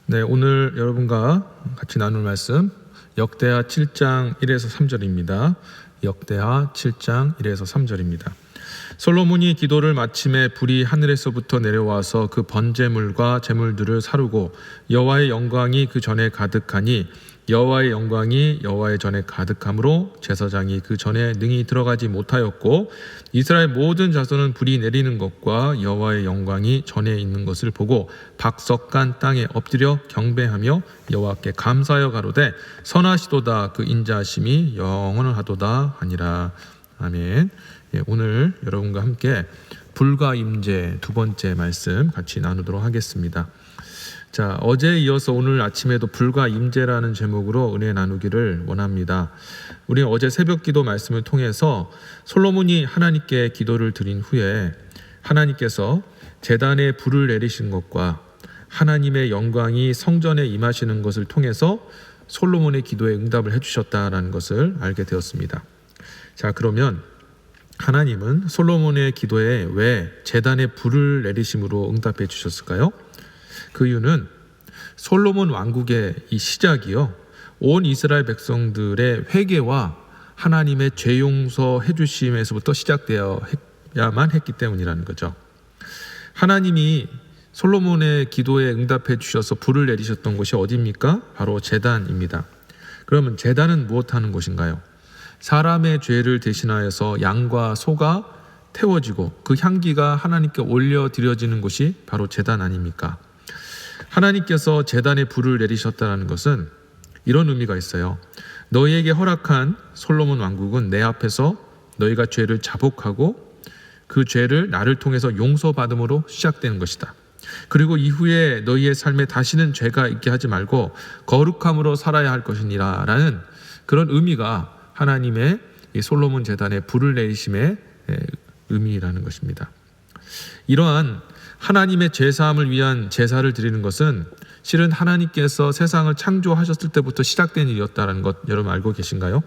네, 오늘 여러분과 같이 나눌 말씀 역대하 7장 1에서 3절입니다. 역대하 7장 1에서 3절입니다. 솔로몬이 기도를 마침에 불이 하늘에서부터 내려와서 그 번제물과 제물들을 사르고 여호와의 영광이 그 전에 가득하니 여호와의 영광이 여호와의 전에 가득함으로 제사장이 그 전에 능히 들어가지 못하였고 이스라엘 모든 자손은 불이 내리는 것과 여호와의 영광이 전에 있는 것을 보고 박석간 땅에 엎드려 경배하며 여호와께 감사하여 가로되 선하시도다 그 인자하심이 영원하도다 하니라. 아멘. 오늘 여러분과 함께 불과 임재 두 번째 말씀 같이 나누도록 하겠습니다. 자, 어제에 이어서 오늘 아침에도 불과 임재라는 제목으로 은혜 나누기를 원합니다. 우리는 어제 새벽 기도 말씀을 통해서 솔로몬이 하나님께 기도를 드린 후에 하나님께서 제단에 불을 내리신 것과 하나님의 영광이 성전에 임하시는 것을 통해서 솔로몬의 기도에 응답을 해주셨다는 것을 알게 되었습니다. 자, 그러면 하나님은 솔로몬의 기도에 왜 제단에 불을 내리심으로 응답해 주셨을까요? 그 이유는 솔로몬 왕국의 이 시작이요, 온 이스라엘 백성들의 회개와 하나님의 죄 용서해 주심에서부터 시작되어야만 했기 때문이라는 거죠. 하나님이 솔로몬의 기도에 응답해 주셔서 불을 내리셨던 곳이 어디입니까? 바로 제단입니다. 그러면 제단은 무엇하는 곳인가요? 사람의 죄를 대신하여서 양과 소가 태워지고 그 향기가 하나님께 올려드려지는 곳이 바로 제단 아닙니까? 하나님께서 제단에 불을 내리셨다는 것은 이런 의미가 있어요. 너희에게 허락한 솔로몬 왕국은 내 앞에서 너희가 죄를 자복하고 그 죄를 나를 통해서 용서받음으로 시작되는 것이다. 그리고 이후에 너희의 삶에 다시는 죄가 있게 하지 말고 거룩함으로 살아야 할 것이니라 라는 그런 의미가 하나님의 이 솔로몬 제단에 불을 내리심의 의미라는 것입니다. 이러한 하나님의 죄사함을 위한 제사를 드리는 것은 실은 하나님께서 세상을 창조하셨을 때부터 시작된 일이었다는 것 여러분 알고 계신가요?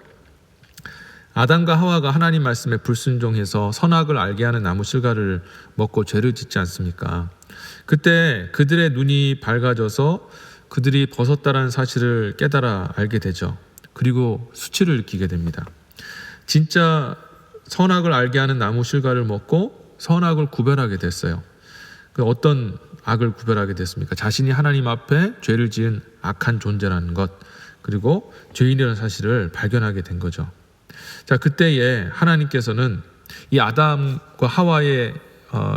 아담과 하와가 하나님 말씀에 불순종해서 선악을 알게 하는 나무 실과를 먹고 죄를 짓지 않습니까? 그때 그들의 눈이 밝아져서 그들이 벗었다라는 사실을 깨달아 알게 되죠. 그리고 수치를 느끼게 됩니다. 진짜 선악을 알게 하는 나무 실과를 먹고 선악을 구별하게 됐어요. 어떤 악을 구별하게 됐습니까? 자신이 하나님 앞에 죄를 지은 악한 존재라는 것, 그리고 죄인이라는 사실을 발견하게 된 거죠. 자, 그때에 하나님께서는 이 아담과 하와의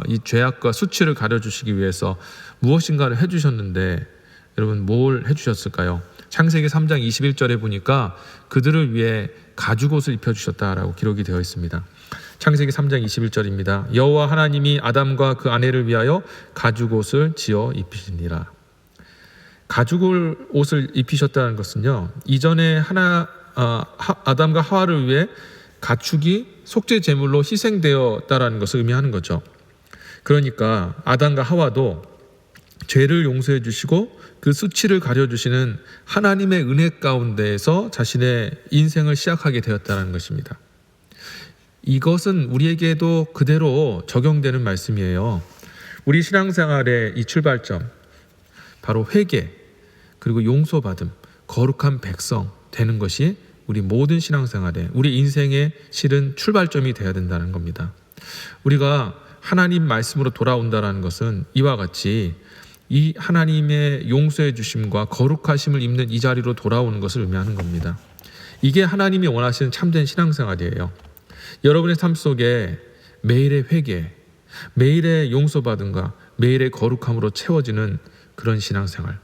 이 죄악과 수치를 가려주시기 위해서 무엇인가를 해주셨는데 여러분 뭘 해주셨을까요? 창세기 3장 21절에 보니까 그들을 위해 가죽옷을 입혀주셨다라고 기록이 되어 있습니다. 창세기 3장 21절입니다. 여호와 하나님이 아담과 그 아내를 위하여 가죽옷을 지어 입히시니라. 가죽옷을 입히셨다는 것은요, 이전에 아담과 하와를 위해 가축이 속죄 제물로 희생되었다라는 것을 의미하는 거죠. 그러니까 아담과 하와도 죄를 용서해 주시고 그 수치를 가려주시는 하나님의 은혜 가운데에서 자신의 인생을 시작하게 되었다는 것입니다. 이것은 우리에게도 그대로 적용되는 말씀이에요. 우리 신앙생활의 이 출발점, 바로 회개, 그리고 용서받음, 거룩한 백성 되는 것이 우리 모든 신앙생활에, 우리 인생의 실은 출발점이 되어야 된다는 겁니다. 우리가 하나님 말씀으로 돌아온다는 것은 이와 같이 이 하나님의 용서해 주심과 거룩하심을 입는 이 자리로 돌아오는 것을 의미하는 겁니다. 이게 하나님이 원하시는 참된 신앙생활이에요. 여러분의 삶 속에 매일의 회개, 매일의 용서받음과 매일의 거룩함으로 채워지는 그런 신앙생활,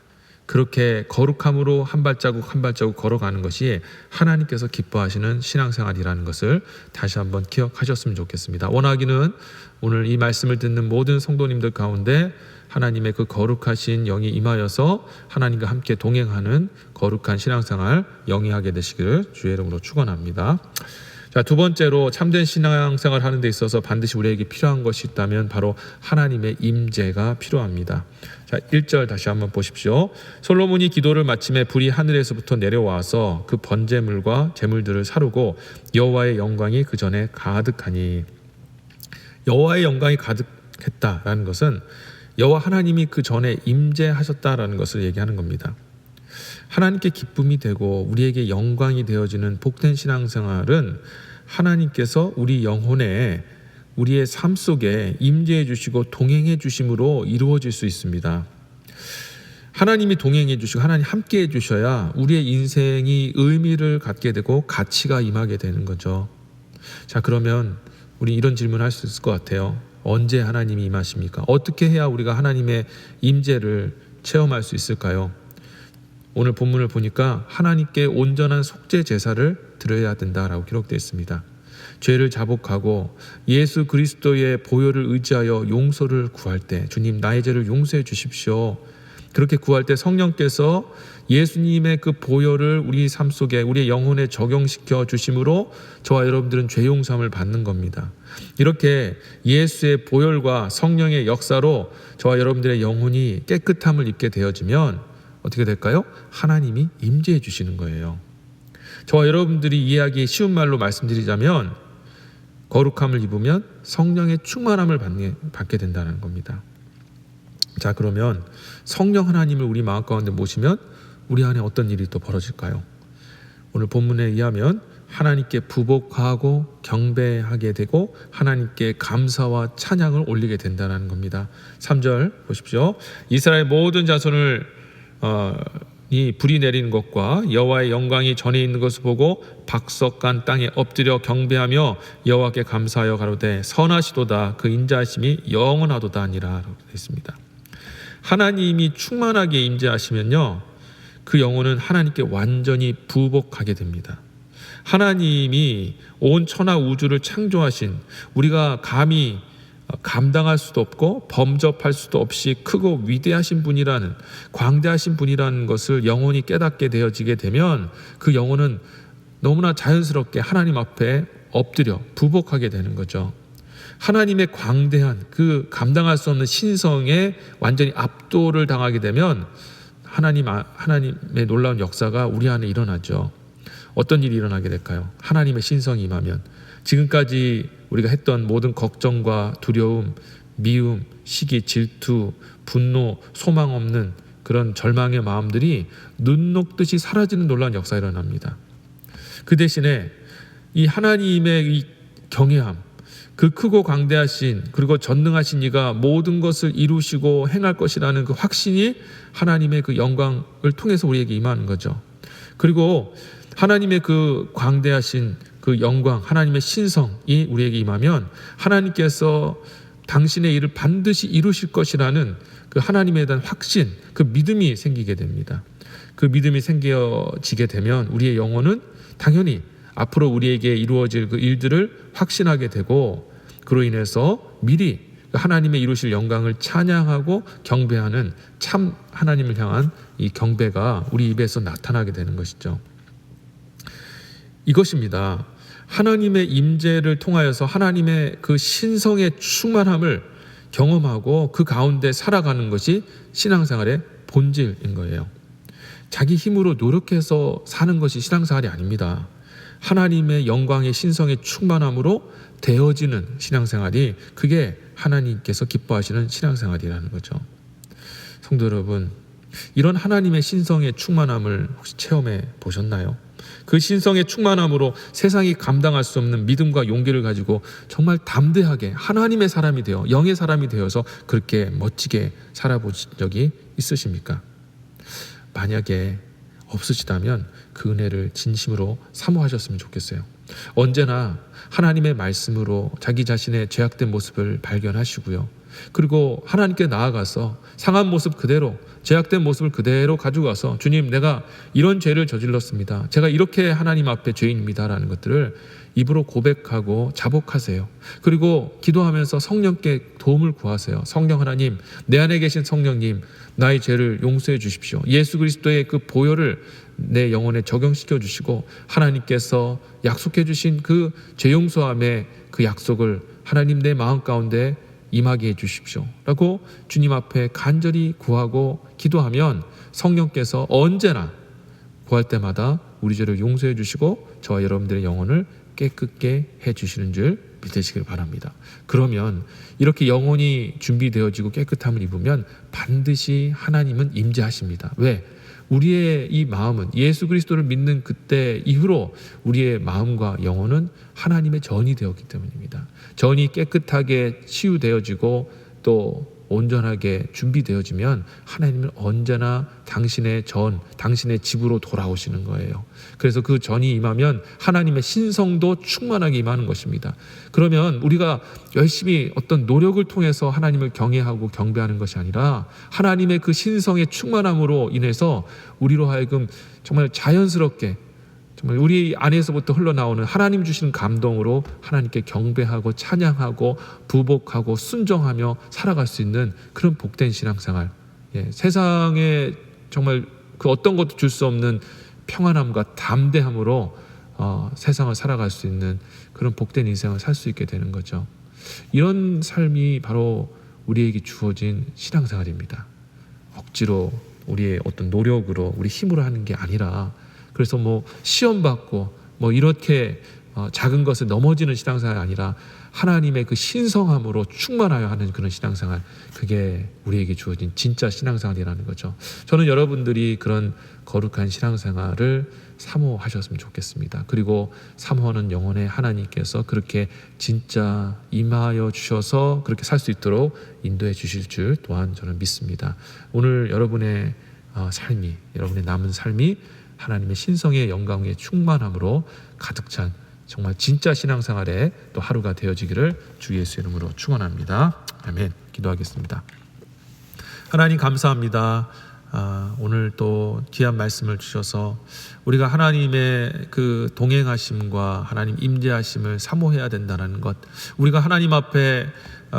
그렇게 거룩함으로 한 발자국 한 발자국 걸어가는 것이 하나님께서 기뻐하시는 신앙생활이라는 것을 다시 한번 기억하셨으면 좋겠습니다. 원하기는 오늘 이 말씀을 듣는 모든 성도님들 가운데 하나님의 그 거룩하신 영이 임하여서 하나님과 함께 동행하는 거룩한 신앙생활 영위하게 되시기를 주의 이름으로 축원합니다. 자, 두 번째로 참된 신앙생활 하는 데 있어서 반드시 우리에게 필요한 것이 있다면 바로 하나님의 임재가 필요합니다. 자, 1절 다시 한번 보십시오. 솔로몬이 기도를 마침에 불이 하늘에서부터 내려와서 그 번제물과 제물들을 사르고 여호와의 영광이 그 전에 가득하니, 여호와의 영광이 가득했다라는 것은 여호와 하나님이 그 전에 임재하셨다라는 것을 얘기하는 겁니다. 하나님께 기쁨이 되고 우리에게 영광이 되어지는 복된 신앙생활은 하나님께서 우리 영혼에 우리의 삶 속에 임재해 주시고 동행해 주심으로 이루어질 수 있습니다. 하나님이 동행해 주시고 하나님 함께 해 주셔야 우리의 인생이 의미를 갖게 되고 가치가 임하게 되는 거죠. 자, 그러면 우리 이런 질문을 할 수 있을 것 같아요. 언제 하나님이 임하십니까? 어떻게 해야 우리가 하나님의 임재를 체험할 수 있을까요? 오늘 본문을 보니까 하나님께 온전한 속죄 제사를 드려야 된다라고 기록되어 있습니다. 죄를 자복하고 예수 그리스도의 보혈을 의지하여 용서를 구할 때, 주님 나의 죄를 용서해 주십시오. 그렇게 구할 때 성령께서 예수님의 그 보혈을 우리 삶 속에 우리의 영혼에 적용시켜 주심으로 저와 여러분들은 죄 용서함을 받는 겁니다. 이렇게 예수의 보혈과 성령의 역사로 저와 여러분들의 영혼이 깨끗함을 입게 되어지면 어떻게 될까요? 하나님이 임재해 주시는 거예요. 저와 여러분들이 이해하기 쉬운 말로 말씀드리자면 거룩함을 입으면 성령의 충만함을 받게 된다는 겁니다. 자, 그러면 성령 하나님을 우리 마음 가운데 모시면 우리 안에 어떤 일이 또 벌어질까요? 오늘 본문에 의하면 하나님께 부복하고 경배하게 되고 하나님께 감사와 찬양을 올리게 된다는 겁니다. 3절 보십시오. 이스라엘 모든 자손을 이 불이 내리는 것과 여호와의 영광이 전에 있는 것을 보고 박석간 땅에 엎드려 경배하며 여호와께 감사하여 가로되 선하시도다 그 인자하심이 영원하도다 아니라 라고 되어 있습니다. 하나님이 충만하게 임재하시면요, 그 영혼은 하나님께 완전히 부복하게 됩니다. 하나님이 온 천하 우주를 창조하신, 우리가 감히 감당할 수도 없고 범접할 수도 없이 크고 위대하신 분이라는, 광대하신 분이라는 것을 영혼이 깨닫게 되어지게 되면 그 영혼은 너무나 자연스럽게 하나님 앞에 엎드려 부복하게 되는 거죠. 하나님의 광대한 그 감당할 수 없는 신성에 완전히 압도를 당하게 되면 하나님의 놀라운 역사가 우리 안에 일어나죠. 어떤 일이 일어나게 될까요? 하나님의 신성이 임하면 지금까지 우리가 했던 모든 걱정과 두려움, 미움, 시기, 질투, 분노, 소망 없는 그런 절망의 마음들이 눈 녹듯이 사라지는 놀라운 역사가 일어납니다. 그 대신에 이 하나님의 이 경외함, 그 크고 광대하신 그리고 전능하신 이가 모든 것을 이루시고 행할 것이라는 그 확신이 하나님의 그 영광을 통해서 우리에게 임하는 거죠. 그리고 하나님의 그 광대하신 그 영광, 하나님의 신성이 우리에게 임하면 하나님께서 당신의 일을 반드시 이루실 것이라는 그 하나님에 대한 확신, 그 믿음이 생기게 됩니다. 그 믿음이 생겨지게 되면 우리의 영혼은 당연히 앞으로 우리에게 이루어질 그 일들을 확신하게 되고, 그로 인해서 미리 하나님의 이루실 영광을 찬양하고 경배하는 참 하나님을 향한 이 경배가 우리 입에서 나타나게 되는 것이죠. 이것입니다. 하나님의 임재를 통하여서 하나님의 그 신성의 충만함을 경험하고 그 가운데 살아가는 것이 신앙생활의 본질인 거예요. 자기 힘으로 노력해서 사는 것이 신앙생활이 아닙니다. 하나님의 영광의 신성의 충만함으로 되어지는 신앙생활이, 그게 하나님께서 기뻐하시는 신앙생활이라는 거죠. 성도 여러분, 이런 하나님의 신성의 충만함을 혹시 체험해 보셨나요? 그 신성의 충만함으로 세상이 감당할 수 없는 믿음과 용기를 가지고 정말 담대하게 하나님의 사람이 되어, 영의 사람이 되어서 그렇게 멋지게 살아보신 적이 있으십니까? 만약에 없으시다면 그 은혜를 진심으로 사모하셨으면 좋겠어요. 언제나 하나님의 말씀으로 자기 자신의 죄악된 모습을 발견하시고요. 그리고 하나님께 나아가서 상한 모습 그대로, 죄악된 모습을 그대로 가지고 가서, 주님, 내가 이런 죄를 저질렀습니다. 제가 이렇게 하나님 앞에 죄인입니다 라는 것들을 입으로 고백하고 자복하세요. 그리고 기도하면서 성령께 도움을 구하세요. 성령 하나님, 내 안에 계신 성령님, 나의 죄를 용서해 주십시오. 예수 그리스도의 그 보혈을 내 영혼에 적용시켜 주시고 하나님께서 약속해 주신 그 죄 용서함의 그 약속을 하나님 내 마음 가운데 임하게 해 주십시오 라고 주님 앞에 간절히 구하고 기도하면 성령께서 언제나 구할 때마다 우리 죄를 용서해 주시고 저와 여러분들의 영혼을 깨끗게 해주시는 줄 믿으시길 바랍니다. 그러면 이렇게 영혼이 준비되어지고 깨끗함을 입으면 반드시 하나님은 임재하십니다. 왜? 우리의 이 마음은 예수 그리스도를 믿는 그때 이후로 우리의 마음과 영혼은 하나님의 전이 되었기 때문입니다. 전이 깨끗하게 치유되어지고 또 온전하게 준비되어지면 하나님은 언제나 당신의 당신의 집으로 돌아오시는 거예요. 그래서 그 전이 임하면 하나님의 신성도 충만하게 임하는 것입니다. 그러면 우리가 열심히 어떤 노력을 통해서 하나님을 경외하고 경배하는 것이 아니라 하나님의 그 신성의 충만함으로 인해서 우리로 하여금 정말 자연스럽게 정말 우리 안에서부터 흘러나오는 하나님 주시는 감동으로 하나님께 경배하고 찬양하고 부복하고 순종하며 살아갈 수 있는 그런 복된 신앙생활, 세상에 정말 그 어떤 것도 줄 수 없는 평안함과 담대함으로 세상을 살아갈 수 있는 그런 복된 인생을 살 수 있게 되는 거죠. 이런 삶이 바로 우리에게 주어진 신앙생활입니다. 억지로 우리의 어떤 노력으로 우리 힘으로 하는 게 아니라, 그래서 뭐 시험 받고 뭐 이렇게 작은 것에 넘어지는 신앙생활이 아니라 하나님의 그 신성함으로 충만하여 하는 그런 신앙생활, 그게 우리에게 주어진 진짜 신앙생활이라는 거죠. 저는 여러분들이 그런 거룩한 신앙생활을 사모하셨으면 좋겠습니다. 그리고 사모하는 영혼의 하나님께서 그렇게 진짜 임하여 주셔서 그렇게 살 수 있도록 인도해 주실 줄 또한 저는 믿습니다. 오늘 여러분의 삶이, 여러분의 남은 삶이 하나님의 신성의 영광의 충만함으로 가득 찬 정말 진짜 신앙생활의 또 하루가 되어지기를 주 예수 이름으로 축원합니다. 아멘. 기도하겠습니다. 하나님 감사합니다. 오늘 또 귀한 말씀을 주셔서 우리가 하나님의 그 동행하심과 하나님 임재하심을 사모해야 된다는 것, 우리가 하나님 앞에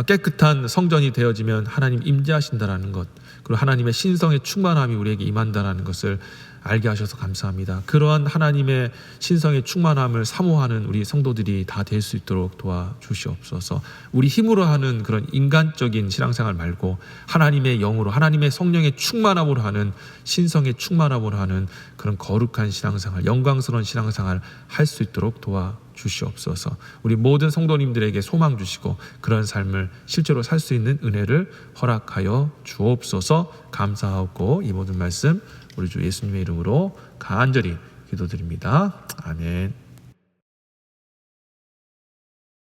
깨끗한 성전이 되어지면 하나님 임재하신다라는 것, 그리고 하나님의 신성의 충만함이 우리에게 임한다라는 것을 알게 하셔서 감사합니다. 그러한 하나님의 신성의 충만함을 사모하는 우리 성도들이 다 될 수 있도록 도와주시옵소서. 우리 힘으로 하는 그런 인간적인 신앙생활 말고 하나님의 영으로, 하나님의 성령의 충만함으로 하는, 신성의 충만함으로 하는 그런 거룩한 신앙생활, 영광스러운 신앙생활 할 수 있도록 도와주시옵소서. 우리 모든 성도님들에게 소망 주시고 그런 삶을 실제로 살 수 있는 은혜를 허락하여 주옵소서. 감사하고 이 모든 말씀 우리 주 예수님의 이름으로 간절히 기도드립니다. 아멘.